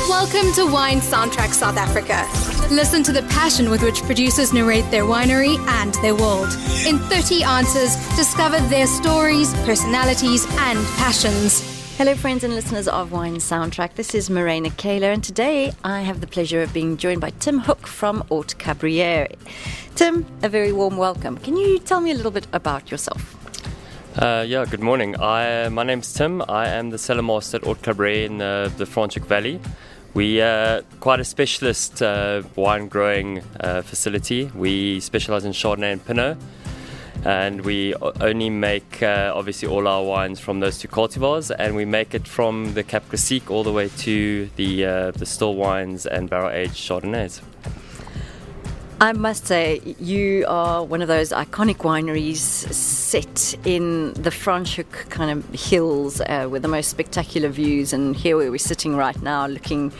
Welcome to Wine Soundtrack South Africa. Listen to the passion with which producers narrate their winery and their world. In 30 answers, discover their stories, personalities, and passions. Hello, friends and listeners of Wine Soundtrack. This is Marina Kayler, and today I have the pleasure of being joined by Tim Hoek from Haute Cabrière. Tim, a very warm welcome. Can you tell me a little bit about yourself? Good morning. My name's Tim. I am the cellar master at Haute Cabrière in the Franschhoek Valley. We are quite a specialist wine growing facility. We specialize in Chardonnay and Pinot, and we only make obviously all our wines from those two cultivars, and we make it from the Cabriere all the way to the still wines and barrel aged Chardonnays. I must say, you are one of those iconic wineries set in the Franschhoek kind of hills with the most spectacular views. And here where we're sitting right now, looking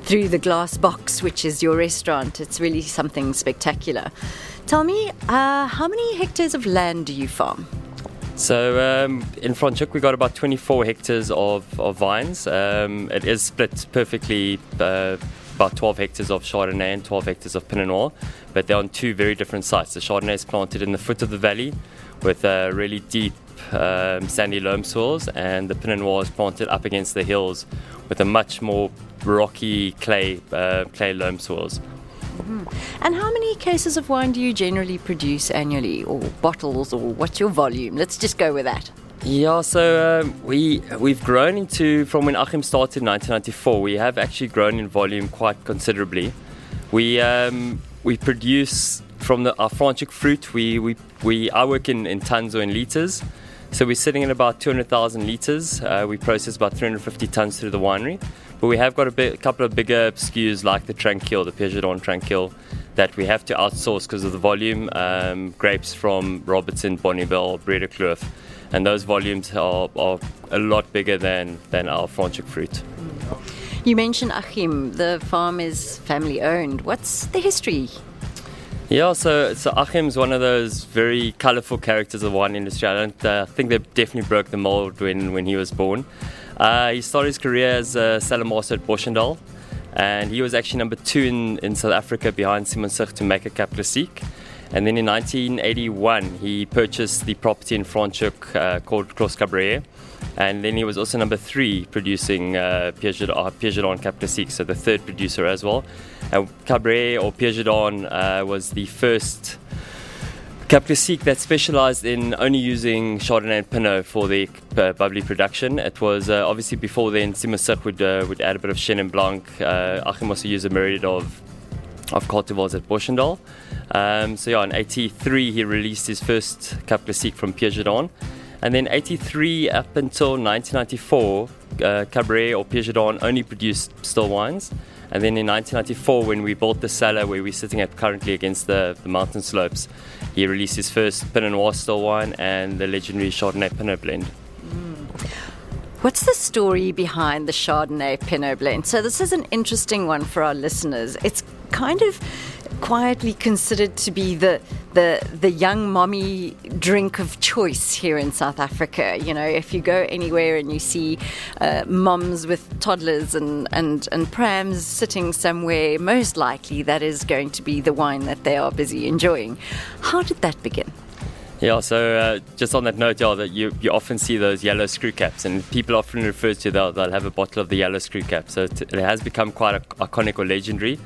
through the glass box, which is your restaurant, it's really something spectacular. Tell me, how many hectares of land do you farm? So in Franschhoek we got about 24 hectares of vines. It is split perfectly, about 12 hectares of Chardonnay and 12 hectares of Pinot Noir, but they're on two very different sites. The Chardonnay is planted in the foot of the valley with really deep sandy loam soils, and the Pinot Noir is planted up against the hills with a much more rocky clay loam soils. Mm-hmm. And how many cases of wine do you generally produce annually, or bottles, or what's your volume? Let's just go with that. Yeah, so we've grown into, from when Achim started in 1994, we have actually grown in volume quite considerably. We produce from our Franschhoek fruit. I work in tons or in litres, so we're sitting at about 200,000 litres. We process about 350 tons through the winery, but we have got a couple of bigger SKUs like the Tranquil, the Piedmont Tranquil, that we have to outsource because of the volume. Grapes from Robertson, Bonneville, Breda Kloof. And those volumes are a lot bigger than our Franschhoek fruit. You mentioned Achim, the farm is family owned. What's the history? Yeah, so Achim's one of those very colourful characters of the wine industry. I think they definitely broke the mould when he was born. He started his career as a cellar master at Boschendal, and he was actually number 2 in South Africa behind Simon Sig to make a Cabriere. And then in 1981, he purchased the property in Franschhoek called Cabriere. And then he was also number 3 producing Piedmont Cabriere, so the third producer as well. And Cabriere or Piedmont was the first Cabriere that specialized in only using Chardonnay and Pinot for the bubbly production. It was obviously before then, Simon Sig would add a bit of Chenin Blanc. Achim also used a myriad of cultivars at Boschendal. In 83 he released his first Cabriere from Piedmont, and then 83 up until 1994 Cabriere or Piedmont only produced still wines. And then in 1994, when we built the cellar where we're sitting at currently against the mountain slopes, he released his first Pinot Noir still wine and the legendary Chardonnay Pinot blend. What's the story behind the Chardonnay Pinot blend? So this is an interesting one for our listeners. It's kind of quietly considered to be the young mommy drink of choice here in South Africa. You know, if you go anywhere and you see moms with toddlers and prams sitting somewhere, most likely that is going to be the wine that they are busy enjoying. How did that begin? Yeah, so just on that note, that you often see those yellow screw caps, and people often refer to they'll have a bottle of the yellow screw cap. So it has become quite iconic or legendary.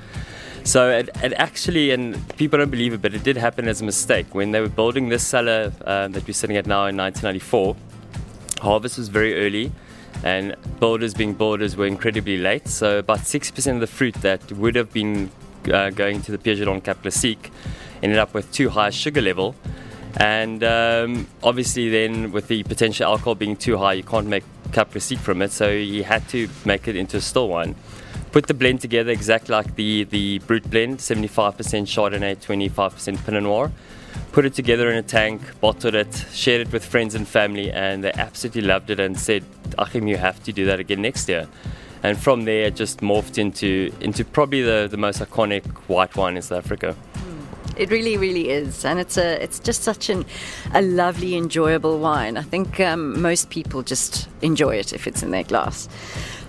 So it actually, and people don't believe it, but it did happen as a mistake. When they were building this cellar that we're sitting at now in 1994, harvest was very early, and builders being builders were incredibly late. So about 60% of the fruit that would have been going to the Piedmont Cabriere ended up with too high a sugar level. And obviously then with the potential alcohol being too high, you can't make Cabriere from it, so he had to make it into a still wine. Put the blend together exactly like the brut blend, 75% Chardonnay, 25% Pinot Noir. Put it together in a tank, bottled it, shared it with friends and family, and they absolutely loved it and said, Achim, you have to do that again next year. And from there it just morphed into probably the most iconic white wine in South Africa. It really, really is, and it's just such a lovely, enjoyable wine. I think most people just enjoy it if it's in their glass.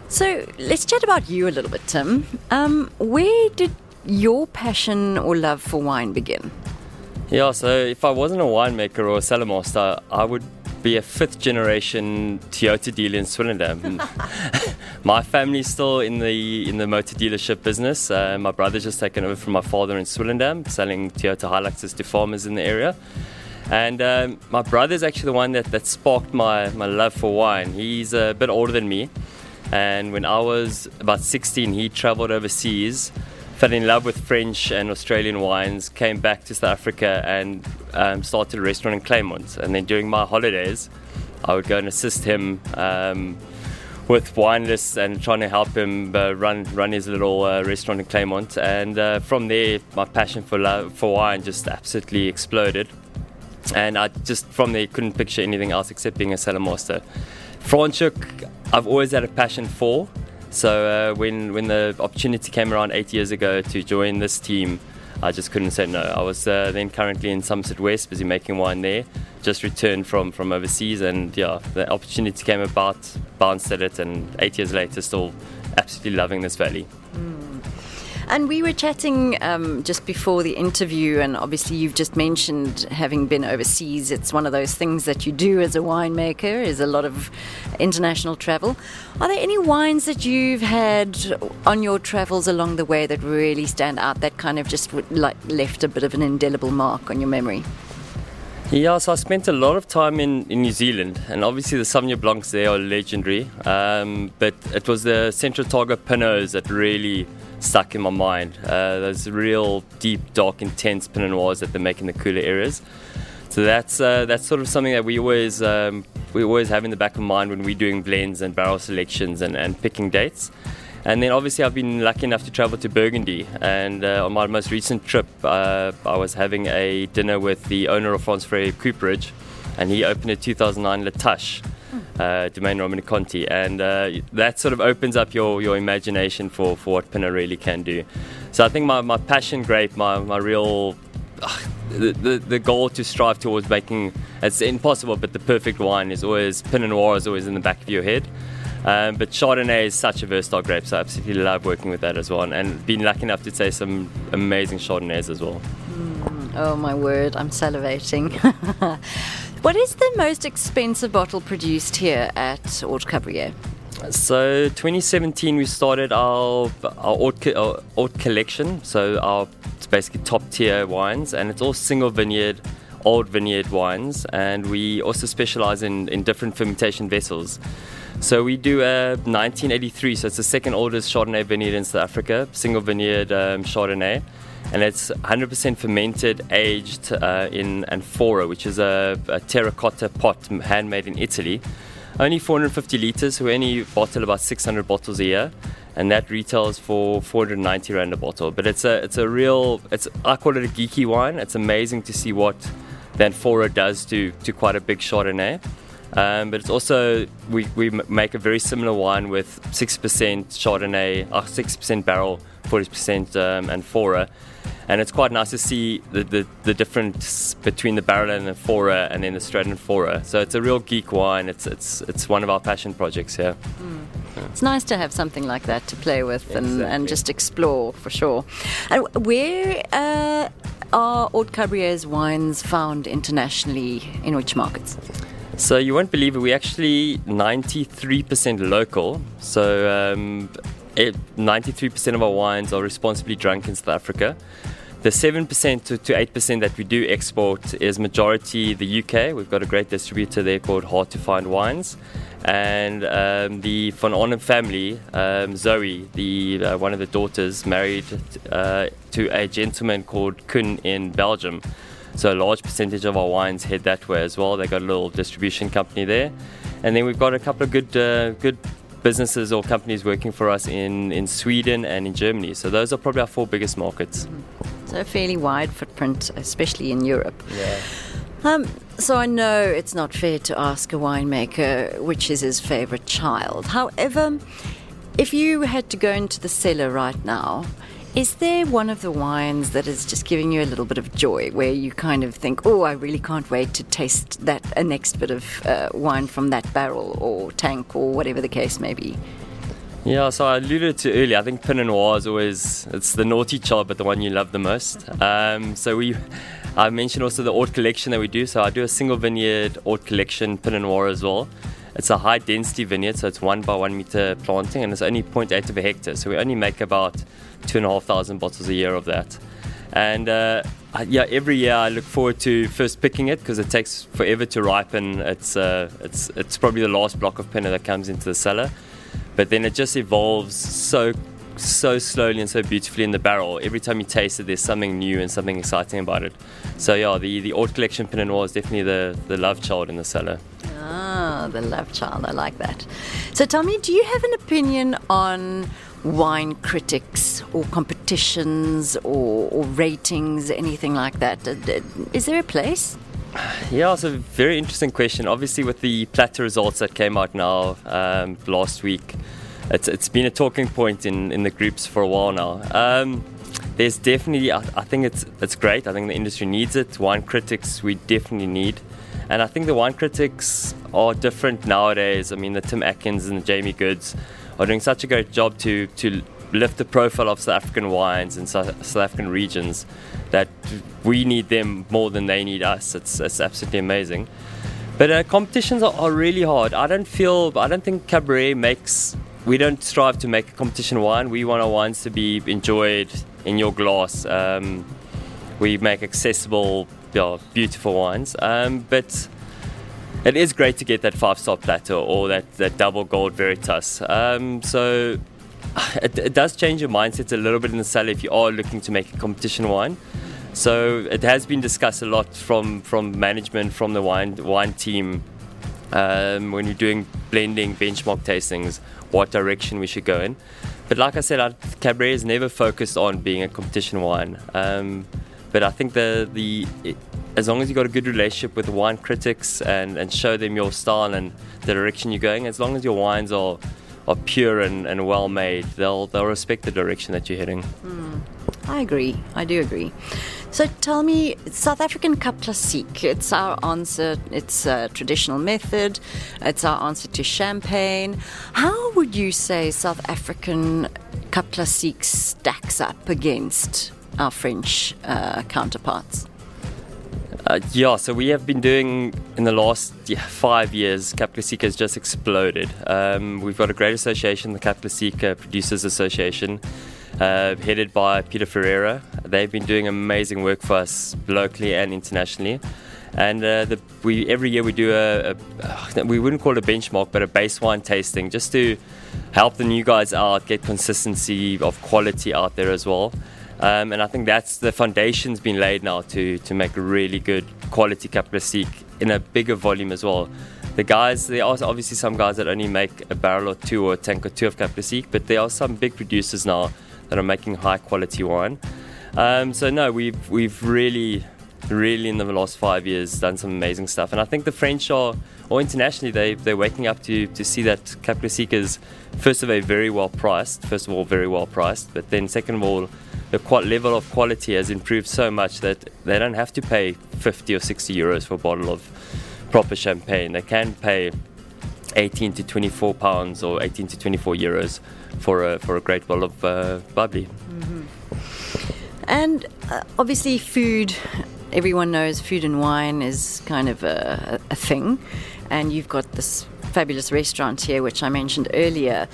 So let's chat about you a little bit, Tim. Where did your passion or love for wine begin? Yeah, so if I wasn't a winemaker or a cellar master, I would be a fifth generation Toyota dealer in Swellendam. My family's still in the motor dealership business. My brother's just taken over from my father in Swellendam, selling Toyota Hiluxes to farmers in the area. And my brother's actually the one that sparked my love for wine. He's a bit older than me. And when I was about 16, he traveled overseas, fell in love with French and Australian wines, came back to South Africa and started a restaurant in Claremont. And then during my holidays, I would go and assist him with wine lists and trying to help him run his little restaurant in Claremont. And from there, my passion for wine just absolutely exploded. And I just from there couldn't picture anything else except being a cellar master. Franschhoek, I've always had a passion for. So when the opportunity came around 8 years ago to join this team, I just couldn't say no. I was then currently in Somerset West, busy making wine there. Just returned from overseas, and yeah, the opportunity came about, bounced at it, and 8 years later, still absolutely loving this valley. And we were chatting just before the interview, and obviously you've just mentioned having been overseas. It's one of those things that you do as a winemaker, is a lot of international travel. Are there any wines that you've had on your travels along the way that really stand out, that kind of just left a bit of an indelible mark on your memory? Yeah, so I spent a lot of time in New Zealand, and obviously the Sauvignon Blancs there are legendary, but it was the Central Otago Pinots that really stuck in my mind. Those real deep, dark, intense Pinot Noirs that they make in the cooler areas. So that's sort of something that we always have in the back of mind when we're doing blends and barrel selections and picking dates. And then obviously I've been lucky enough to travel to Burgundy, and on my most recent trip I was having a dinner with the owner of France Frere Cooperage, and he opened a 2009 La Touche, Domaine Romani Conti, and that sort of opens up your imagination for what Pinot really can do. So I think my passion grape, my real the goal to strive towards making, it's impossible, but the perfect wine is always, Pinot Noir is always in the back of your head. But Chardonnay is such a versatile grape, so I absolutely love working with that as well, and been lucky enough to taste some amazing Chardonnays as well. Oh my word, I'm salivating. What is the most expensive bottle produced here at Haute Cabrière? So 2017 we started our Haute collection, so it's basically top tier wines, and it's all single vineyard, old vineyard wines, and we also specialize in different fermentation vessels. So we do a 1983, so it's the second oldest Chardonnay vineyard in South Africa, single vineyard Chardonnay, and it's 100% fermented, aged in amphora, which is a terracotta pot handmade in Italy. Only 450 litres, so we only bottle about 600 bottles a year, and that retails for 490 Rand a bottle. But I call it a geeky wine. It's amazing to see what the amphora does to quite a big Chardonnay. But it's also, we make a very similar wine with 6% Chardonnay, 6% barrel, 40% amphora, and it's quite nice to see the difference between the barrel and amphora and then the straight amphora. So it's a real geek wine. It's one of our passion projects here. It's nice to have something like that to play with and just explore, for sure. And where are Haute Cabrière's wines found internationally, in which markets? So you won't believe it, we're actually 93% local. So 93% of our wines are responsibly drunk in South Africa. The 7% to 8% that we do export is majority the UK. We've got a great distributor there called Hard to Find Wines. And the Van Arnhem family, Zoe, one of the daughters, married to a gentleman called Koen in Belgium. So a large percentage of our wines head that way as well. They got a little distribution company there. And then we've got a couple of good businesses or companies working for us in Sweden and in Germany. So those are probably our 4 biggest markets. So a fairly wide footprint, especially in Europe. Yeah. So I know it's not fair to ask a winemaker which is his favorite child. However, if you had to go into the cellar right now, is there one of the wines that is just giving you a little bit of joy, where you kind of think, oh, I really can't wait to taste a next bit of wine from that barrel or tank or whatever the case may be? Yeah, so I alluded to earlier, I think Pinot Noir is always, it's the naughty child, but the one you love the most. I mentioned also the Haute collection that we do. So I do a single vineyard Haute collection Pinot Noir as well. It's a high density vineyard, so it's 1 by 1 meter planting, and it's only 0.8 of a hectare. So we only make about 2,500 bottles a year of that. And every year I look forward to first picking it because it takes forever to ripen. It's probably the last block of Pinot that comes into the cellar, but then it just evolves so slowly and so beautifully in the barrel. Every time you taste it, there's something new and something exciting about it. So yeah, the Haute collection Pinot Noir is definitely the love child in the cellar. Ah, the love child. I like that. So tell me, do you have an opinion on wine critics or competitions or ratings, anything like that? Is there a place? Yeah, it's a very interesting question. Obviously, with the platter results that came out now last week, it's been a talking point in the groups for a while now. There's definitely, I think it's great. I think the industry needs it. Wine critics we definitely need. And I think the wine critics are different nowadays. I mean, the Tim Atkins and the Jamie Goods are doing such a great job to lift the profile of South African wines and South African regions that we need them more than they need us. It's absolutely amazing. But competitions are really hard. I don't think Cabriere we don't strive to make a competition wine. We want our wines to be enjoyed in your glass. We make accessible, beautiful wines. But it is great to get that 5-star platter or that double gold varietals. So it does change your mindset a little bit in the cellar if you are looking to make a competition wine. So it has been discussed a lot from management, from the wine team, when we're doing blending, benchmark tastings, what direction we should go in. But like I said, Cabriere is never focused on being a competition wine. But I think as long as you've got a good relationship with the wine critics and show them your style and the direction you're going, as long as your wines are pure and well made, they'll respect the direction that you're heading. I agree. I do agree. So tell me, South African Cup Classique, it's our answer, it's a traditional method, it's our answer to champagne. How would you say South African Cup Classique stacks up against our French counterparts? So we have been doing, in the last 5 years, Cap Classique has just exploded. We've got a great association, the Cap Classique Producers Association, headed by Peter Ferreira. They've been doing amazing work for us locally and internationally. And every year we do we wouldn't call it a benchmark, but a base wine tasting, just to help the new guys out, get consistency of quality out there as well. And I think that's the foundation's been laid now to make a really good quality Cap Classique in a bigger volume as well. There are obviously some guys that only make a barrel or two or a tank or two of Cap Classique, but there are some big producers now that are making high quality wine. So no, we've really in the last 5 years done some amazing stuff. And I think the French or internationally, they're waking up to see that Cap Classique is first of all very well priced, but then second of all, the level of quality has improved so much that they don't have to pay 50 or 60 euros for a bottle of proper champagne. They can pay 18 to 24 pounds or 18 to 24 euros for a great bottle of bubbly. Mm-hmm. And obviously food, everyone knows food and wine is kind of a thing, and you've got this fabulous restaurant here which I mentioned earlier.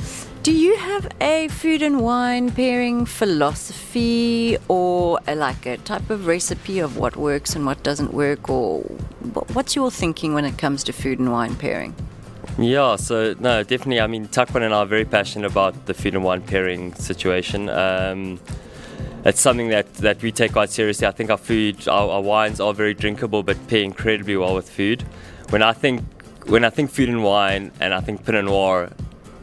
Do you have a food and wine pairing philosophy or a type of recipe of what works and what doesn't work, or what's your thinking when it comes to food and wine pairing? Yeah, so no, definitely. I mean, Takwan and I are very passionate about the food and wine pairing situation. It's something that we take quite seriously. I think our wines are very drinkable, but pair incredibly well with food. When I think food and wine, and I think Pinot Noir,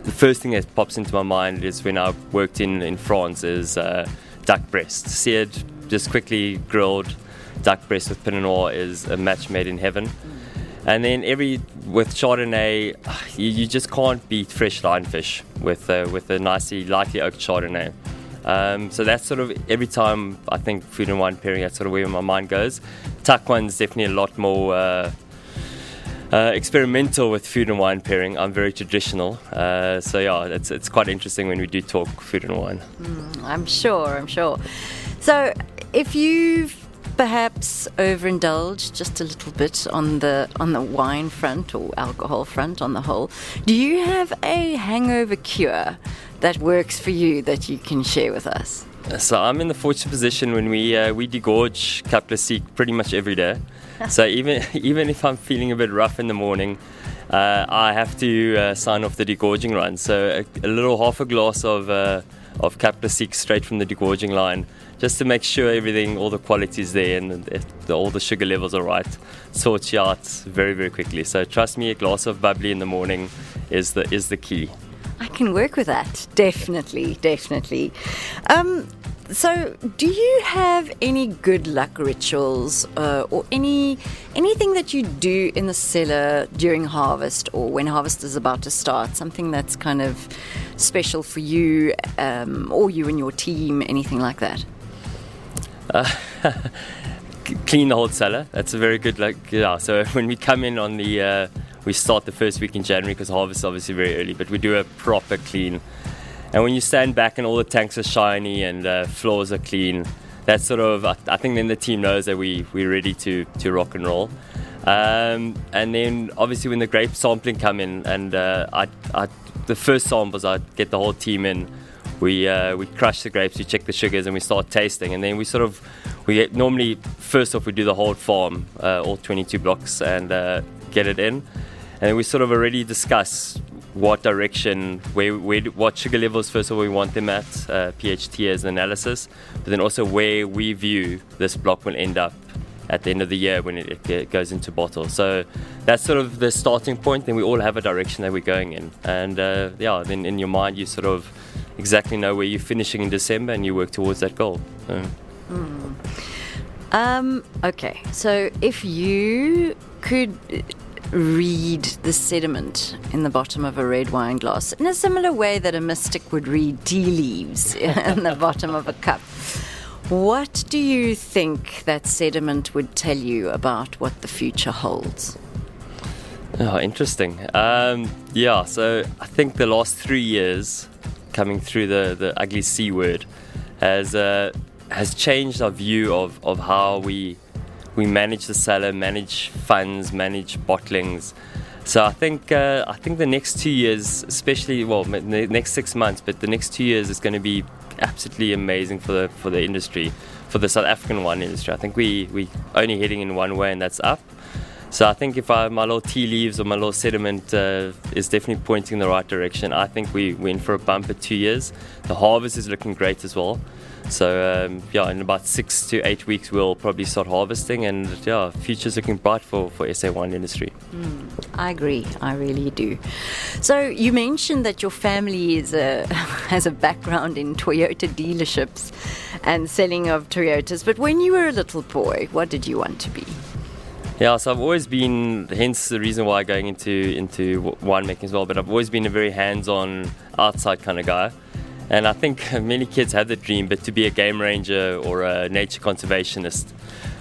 the first thing that pops into my mind is when I worked in France is duck breast. Seared, just quickly grilled duck breast with Pinot Noir is a match made in heaven. And then with Chardonnay, you just can't beat fresh lionfish with a nicely lightly oaked Chardonnay. So that's sort of every time I think food and wine pairing, that's sort of where my mind goes. Takwan's definitely a lot more experimental with food and wine pairing. I'm very traditional. So yeah, it's quite interesting when we do talk food and wine. I'm sure. So if you've perhaps overindulged just a little bit on the wine front or alcohol front on the whole, do you have a hangover cure that works for you that you can share with us? So I'm in the fortunate position when we degorge Cap Classique pretty much every day. So even if I'm feeling a bit rough in the morning, I have to sign off the degorging run. So a little half a glass of Cap Classique straight from the degorging line, just to make sure all the quality is there and all the sugar levels are right, sorts you out very, very quickly. So trust me, a glass of bubbly in the morning is the key. I can work with that, definitely. So do you have any good luck rituals or anything that you do in the cellar during harvest or when harvest is about to start, something that's kind of special for you or you and your team, anything like that? Clean the whole cellar. That's a very good so when we come in on we start the first week in January because harvest is obviously very early, but we do a proper clean. And when you stand back and all the tanks are shiny and floors are clean, that's sort of, I think then the team knows that we're ready to rock and roll. And then obviously when the grape sampling come in and the first samples, I get the whole team in. We crush the grapes, we check the sugars, and we start tasting. And then normally first off we do the whole farm, all 22 blocks, and get it in. And then we sort of already discuss what direction, what sugar levels first of all we want them at, pH as an analysis, but then also where we view this block will end up at the end of the year when it goes into bottle. So that's sort of the starting point. Then we all have a direction that we're going in, and then in your mind you sort of exactly know where you're finishing in December and you work towards that goal. Okay, so if you could read the sediment in the bottom of a red wine glass in a similar way that a mystic would read tea leaves in the bottom of a cup, what do you think that sediment would tell you about what the future holds? Oh, interesting. So I think the last 3 years coming through the ugly C word has changed our view of how we manage the cellar, manage funds, manage bottlings. So I think the next 2 years, especially the next 6 months, but the next 2 years is going to be absolutely amazing for the industry, for the South African wine industry. I think we only heading in one way, and that's up. So I think if my little tea leaves or my little sediment is definitely pointing in the right direction, I think we went for a bumper 2 years. The harvest is looking great as well. So in about 6 to 8 weeks we'll probably start harvesting, and future's looking bright for SA wine industry. I agree, I really do. So you mentioned that your family has a background in Toyota dealerships and selling of Toyotas, but when you were a little boy, what did you want to be? Yeah, so I've always been, hence the reason why going into winemaking as well, but I've always been a very hands-on, outside kind of guy. And I think many kids have the dream, but to be a game ranger or a nature conservationist,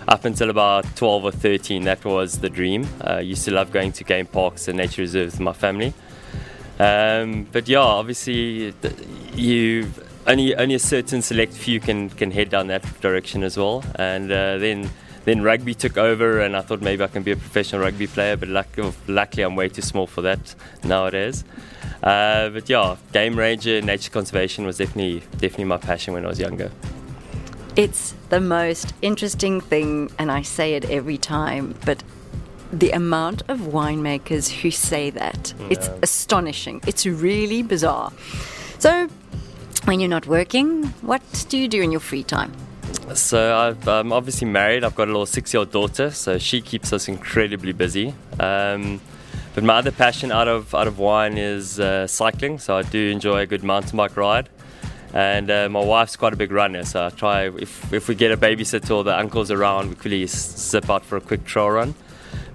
up until about 12 or 13, that was the dream. I used to love going to game parks and nature reserves with my family. But obviously, only a certain select few can head down that direction as well. And then rugby took over, and I thought maybe I can be a professional rugby player, but luckily I'm way too small for that nowadays. But game ranger, nature conservation was definitely my passion when I was younger. It's the most interesting thing, and I say it every time, but the amount of winemakers who say that, it's astonishing. It's really bizarre. So, when you're not working, what do you do in your free time? So I'm obviously married. I've got a little 6-year-old daughter, so she keeps us incredibly busy. But my other passion out of wine is cycling. So I do enjoy a good mountain bike ride, and my wife's quite a big runner. So I try, if we get a babysitter or the uncle's around, we quickly zip out for a quick trail run.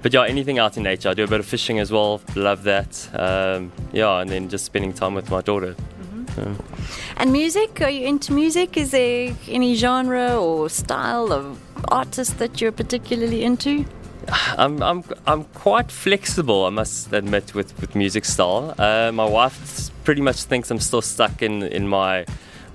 But anything out in nature. I do a bit of fishing as well. Love that. And then just spending time with my daughter. And music? Are you into music? Is there any genre or style of artist that you're particularly into? I'm quite flexible, I must admit, with music style. My wife pretty much thinks I'm still stuck in my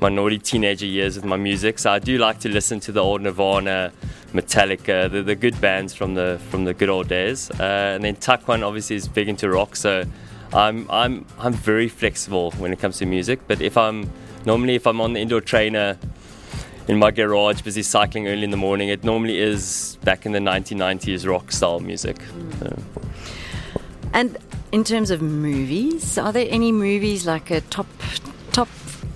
naughty teenager years with my music, so I do like to listen to the old Nirvana, Metallica, the good bands from the good old days. And then Takwan obviously is big into rock, so I'm very flexible when it comes to music. But if I'm on the indoor trainer in my garage, busy cycling early in the morning, it normally is back in the 1990s rock style music. So. And in terms of movies, are there any movies, like a top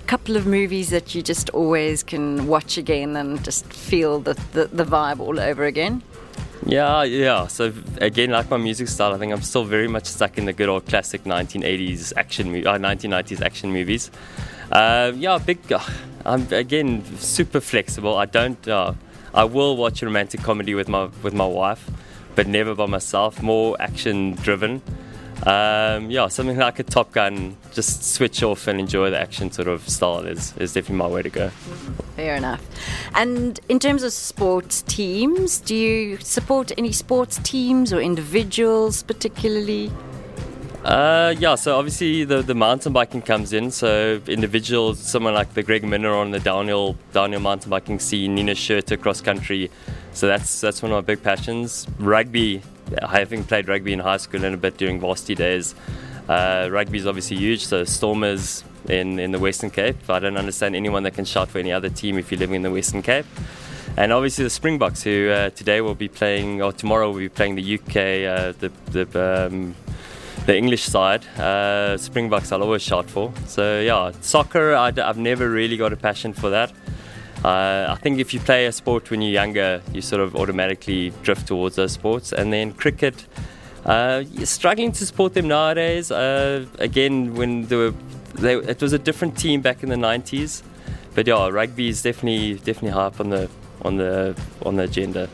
couple of movies that you just always can watch again and just feel the vibe all over again? Yeah. So again, like my music style, I think I'm still very much stuck in the good old classic 1990s action movies. I'm again super flexible. I will watch a romantic comedy with my wife, but never by myself. More action driven. Something like a Top Gun, just switch off and enjoy the action sort of style is definitely my way to go. Fair enough. And in terms of sports teams, do you support any sports teams or individuals particularly? So obviously the mountain biking comes in, so individuals, someone like the Greg Minner on the downhill mountain biking scene, Nina Schurter cross country, so that's one of my big passions. Rugby, having played rugby in high school and a bit during varsity days, rugby is obviously huge, so Stormers in the Western Cape. I don't understand anyone that can shout for any other team if you're living in the Western Cape. And obviously the Springboks, who tomorrow will be playing the UK, the English side. Springboks I'll always shout for. So yeah, soccer, I've never really got a passion for that. I think if you play a sport when you're younger, you sort of automatically drift towards those sports. And then cricket, struggling to support them nowadays. Again, when it was a different team back in the 90s. But yeah, rugby is definitely high up on the agenda.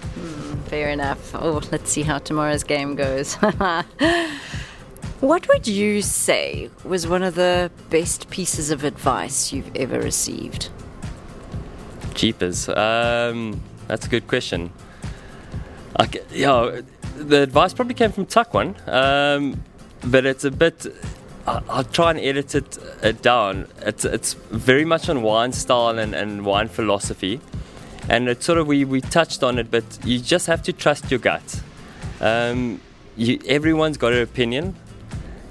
Fair enough. Oh, let's see how tomorrow's game goes. What would you say was one of the best pieces of advice you've ever received? Jeepers. That's a good question. The advice probably came from Takwan, but it's a bit... I'll try and edit it down. It's very much on wine style and wine philosophy. And it's sort of, we touched on it, but you just have to trust your gut. Everyone's got an opinion.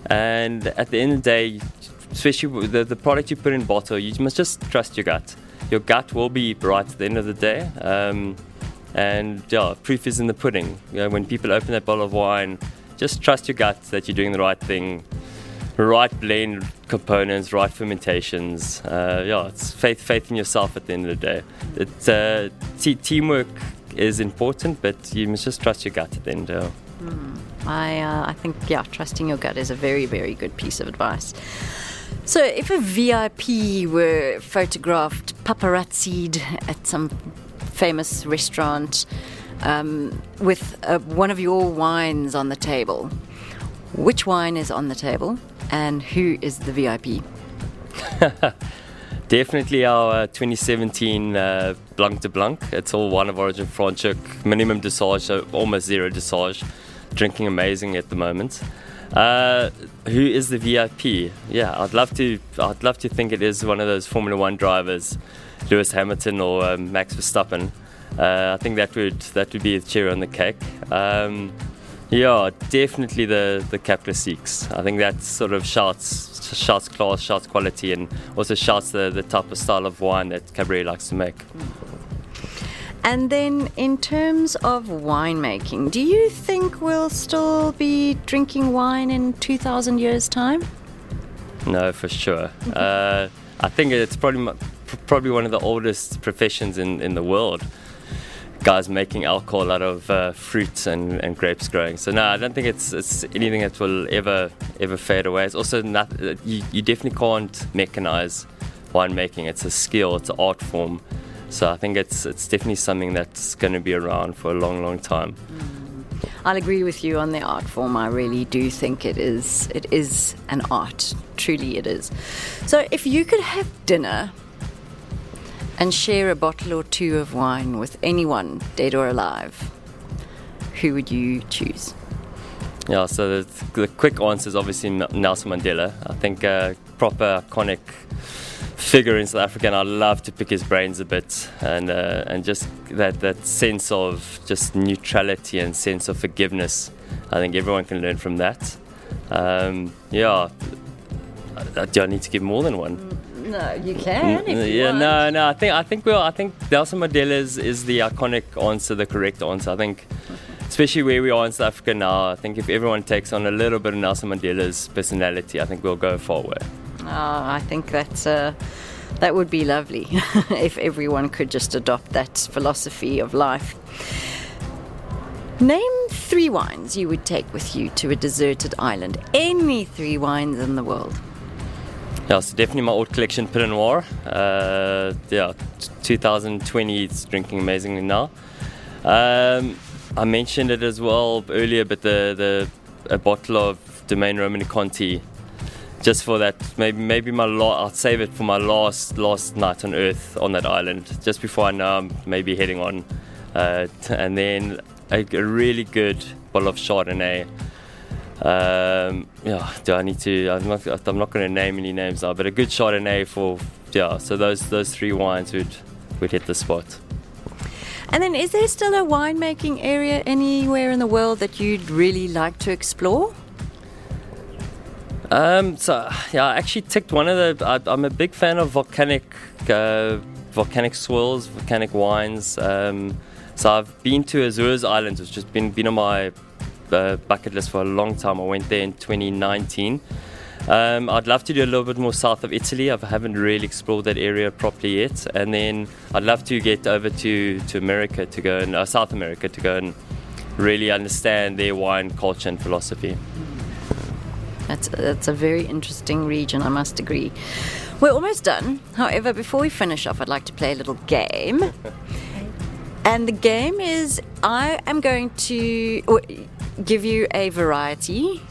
And at the end of the day, especially with the product you put in bottle, you must just trust your gut. Your gut will be right at the end of the day. Proof is in the pudding. When people open that bottle of wine, just trust your gut that you're doing the right thing, right blend components, right fermentations. It's faith in yourself at the end of the day. Teamwork is important, but you must just trust your gut at the end. I think, trusting your gut is a very, very good piece of advice. So if a VIP were photographed, paparazzi'd at some famous restaurant with one of your wines on the table, which wine is on the table and who is the VIP? Definitely our 2017 Blanc de Blanc. It's all wine of origin Franschhoek, minimum dosage, so almost zero dosage. Drinking amazing at the moment. Who is the VIP? Yeah, I'd love to think it is one of those Formula One drivers, Lewis Hamilton or Max Verstappen. I think that would be a cherry on the cake. Definitely the Cap Classiques. I think that sort of shouts class, shouts quality, and also shouts the type of style of wine that Cabriere likes to make. And then in terms of winemaking, do you think we'll still be drinking wine in 2,000 years' time? No, for sure. I think it's probably one of the oldest professions in the world. Guys making alcohol out of fruits and grapes growing. So no, I don't think it's anything that will ever fade away. It's also you definitely can't mechanize winemaking. It's a skill, it's an art form. So I think it's definitely something that's going to be around for a long, long time. I'll agree with you on the art form. I really do think it is an art. Truly it is. So if you could have dinner and share a bottle or two of wine with anyone, dead or alive, who would you choose? Yeah, so the quick answer is obviously Nelson Mandela. I think a proper iconic figure in South Africa, and I'd love to pick his brains a bit, and just that sense of just neutrality and sense of forgiveness. I think everyone can learn from that. Do I need to give more than one? No, you can. If you want. No. I think Nelson Mandela is the iconic answer, the correct answer. I think, especially where we are in South Africa now, I think if everyone takes on a little bit of Nelson Mandela's personality, I think we'll go far away. I think that would be lovely if everyone could just adopt that philosophy of life. Name 3 wines you would take with you to a deserted island. Any 3 wines in the world. Yeah, so definitely my old collection Pinot Noir. 2020, it's drinking amazingly now. I mentioned it as well earlier, but a bottle of Domaine Romani Conti, just for that. Maybe I'll save it for my last night on Earth on that island, just before I know I'm maybe heading on, and then a really good bottle of Chardonnay. Do I need to? I'm not going to name any names now, but a good Chardonnay So those 3 wines would hit the spot. And then, is there still a winemaking area anywhere in the world that you'd really like to explore? I actually ticked one of the. I'm a big fan of volcanic swirls, volcanic wines. So I've been to Azores Islands, which has been on my bucket list for a long time. I went there in 2019. I'd love to do a little bit more south of Italy. I haven't really explored that area properly yet. And then I'd love to get over to America to go and South America to go and really understand their wine culture and philosophy. That's a very interesting region, I must agree. We're almost done. However, before we finish off, I'd like to play a little game. And the game is, I am going to give you a variety,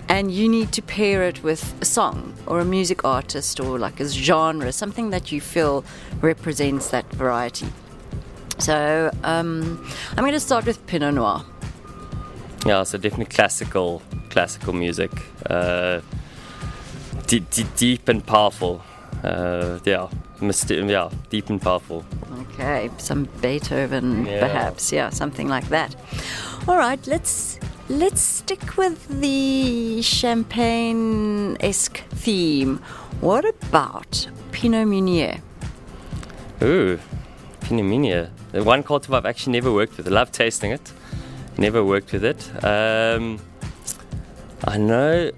and you need to pair it with a song or a music artist or like a genre, something that you feel represents that variety. So I'm going to start with Pinot Noir. Yeah, so definitely classical music, deep and powerful. Deep and powerful. Okay, some Beethoven, perhaps, something like that. All right, let's stick with the champagne-esque theme. What about Pinot Meunier? Ooh, Pinot Meunier. The one cultivar I've actually never worked with. I love tasting it. Never worked with it. I know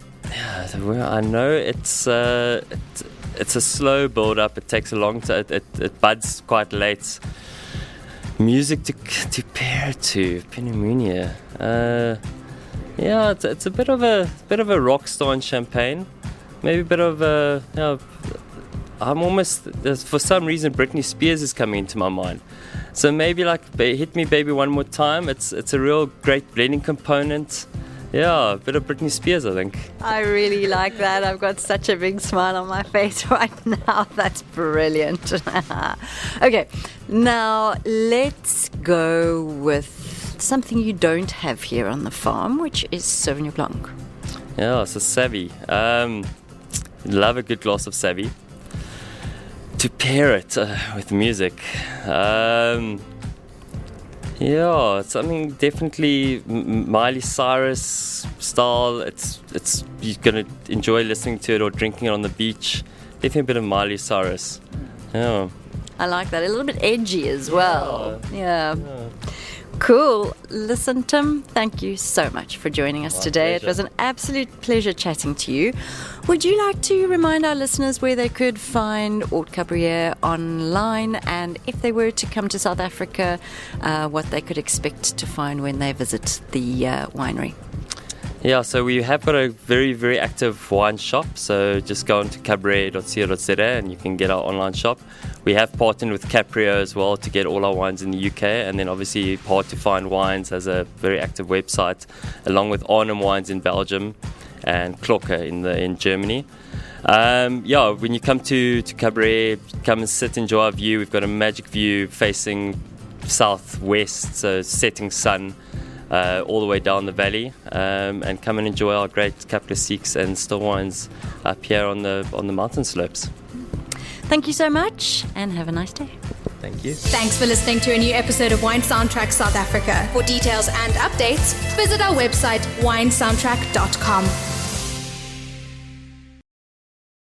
it's a slow build up. It takes a long time. It buds quite late. Music to pair it to Pinot Meunier. It's a bit of a rock star in Champagne. Maybe a bit of a. I'm almost, for some reason, Britney Spears is coming into my mind. So maybe like Hit Me Baby One More Time. It's a real great blending component. Yeah, a bit of Britney Spears, I think. I really like that. I've got such a big smile on my face right now. That's brilliant. Okay, now let's go with something you don't have here on the farm, which is Sauvignon Blanc. Yeah, so Savvy. Love a good glass of Savvy. To pair it with music. Something definitely Miley Cyrus style. It's you're gonna enjoy listening to it or drinking it on the beach. Definitely a bit of Miley Cyrus. Yeah. I like that. A little bit edgy as well. Yeah. Cool. Listen, Tim, thank you so much for joining us today. Pleasure. It was an absolute pleasure chatting to you. Would you like to remind our listeners where they could find Haute Cabrière online, and if they were to come to South Africa, what they could expect to find when they visit the winery? Yeah, so we have got a very, very active wine shop. So just go on to cabriere.co.za and you can get our online shop. We have partnered with Cabriere as well to get all our wines in the UK. And then obviously Hard to Find Wines has a very active website, along with Arnhem Wines in Belgium and Klokke in Germany. When you come to Cabriere, come and sit, enjoy our view. We've got a magic view facing southwest, so setting sun. all the way down the valley, and come and enjoy our great Cabriere and still wines up here on the mountain slopes. Thank you so much, and have a nice day. Thank you. Thanks for listening to a new episode of Wine Soundtrack South Africa. For details and updates, visit our website winesoundtrack.com.